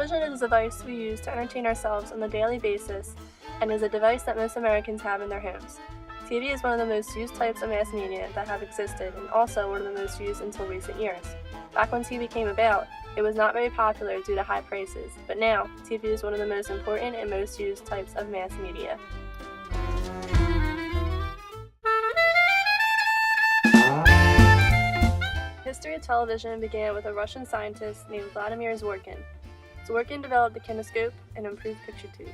Television is a device we use to entertain ourselves on a daily basis and is a device that most Americans have in their homes. TV is one of the most used types of mass media that have existed and also one of the most used until recent years. Back when TV came about, it was not very popular due to high prices, but now, TV is one of the most important and most used types of mass media. History of television began with a Russian scientist named Vladimir Zworykin. Zworykin developed the kinescope, an improved picture tube.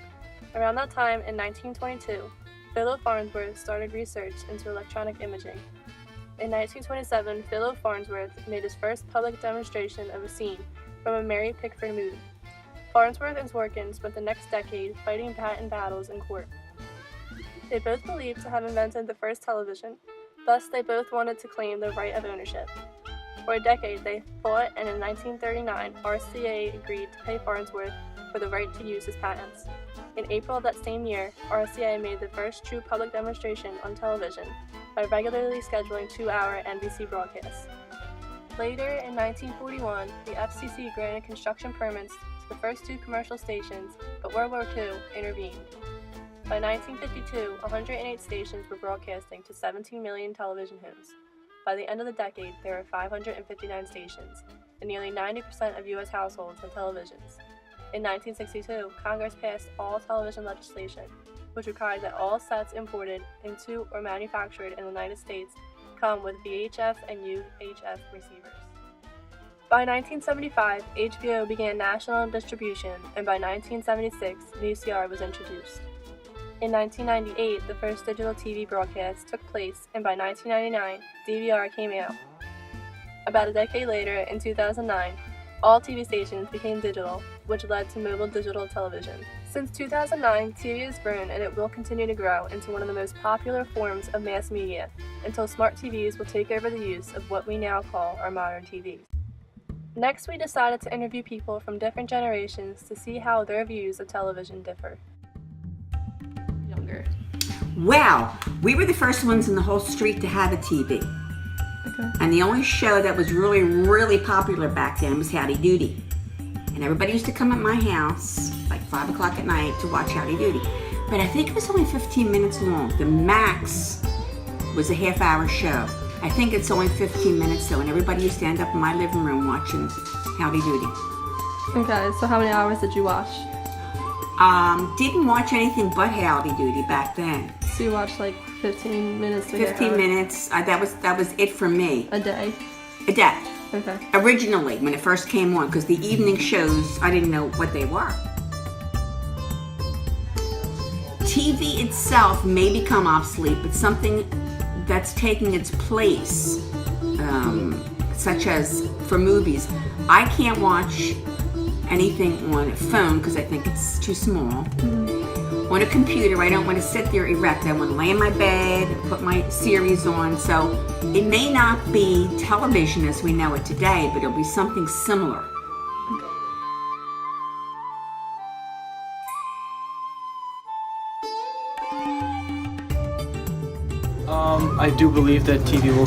Around that time, in 1922, Philo Farnsworth started research into electronic imaging. In 1927, Philo Farnsworth made his first public demonstration of a scene from a Mary Pickford movie. Farnsworth and Zworykin spent the next decade fighting patent battles in court. They both believed to have invented the first television, thus they both wanted to claim the right of ownership. For a decade, they fought, and in 1939, RCA agreed to pay Farnsworth for the right to use his patents. In April of that same year, RCA made the first true public demonstration on television by regularly scheduling 2-hour NBC broadcasts. Later, in 1941, the FCC granted construction permits to the first 2 commercial stations, but World War II intervened. By 1952, 108 stations were broadcasting to 17 million television homes. By the end of the decade, there were 559 stations, and nearly 90% of U.S. households had televisions. In 1962, Congress passed all television legislation, which required that all sets imported into or manufactured in the United States come with VHF and UHF receivers. By 1975, HBO began national distribution, and by 1976, VCR was introduced. In 1998, the first digital TV broadcast took place, and by 1999, DVR came out. About a decade later, in 2009, all TV stations became digital, which led to mobile digital television. Since 2009, TV has grown and it will continue to grow into one of the most popular forms of mass media until smart TVs will take over the use of what we now call our modern TVs. Next, we decided to interview people from different generations to see how their views of television differ. Younger. Well, we were the first ones in the whole street to have a TV. Okay. And the only show that was really popular back then was Howdy Doody. And everybody used to come at my house like 5 o'clock at night to watch Howdy Doody. But I think it was only 15 minutes long. The max was a half-hour show. I think it's only 15 minutes though, and everybody used to end up in my living room watching Howdy Doody. Okay, so how many hours did you watch? Didn't watch anything but Howdy Doody back then. So you watched like 15 minutes to 15 minutes, that was it for me. A day? A day. Okay. Originally, when it first came on, because the evening shows, I didn't know what they were. TV itself may become obsolete, but something that's taking its place, such as for movies, I can't watch anything on a phone because I think it's too small. On a computer, I don't want to sit there erect. I want to lay in my bed, put my series on. So it may not be television as we know it today, but it'll be something similar. I do believe that TV will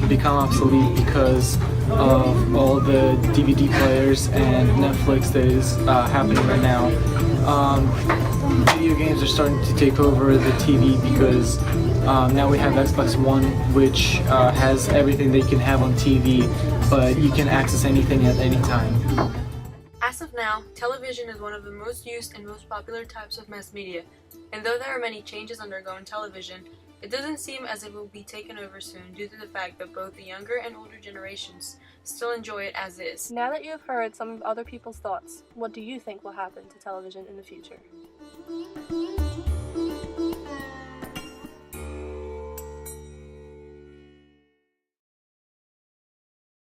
become obsolete because of all the DVD players and Netflix that is happening right now. Video games are starting to take over the TV because now we have Xbox One, which has everything that you can have on TV, but you can access anything at any time. As of now, television is one of the most used and most popular types of mass media, and though there are many changes undergoing television, it doesn't seem as if it will be taken over soon due to the fact that both the younger and older generations still enjoy it as is. Now that you have heard some of other people's thoughts, what do you think will happen to television in the future?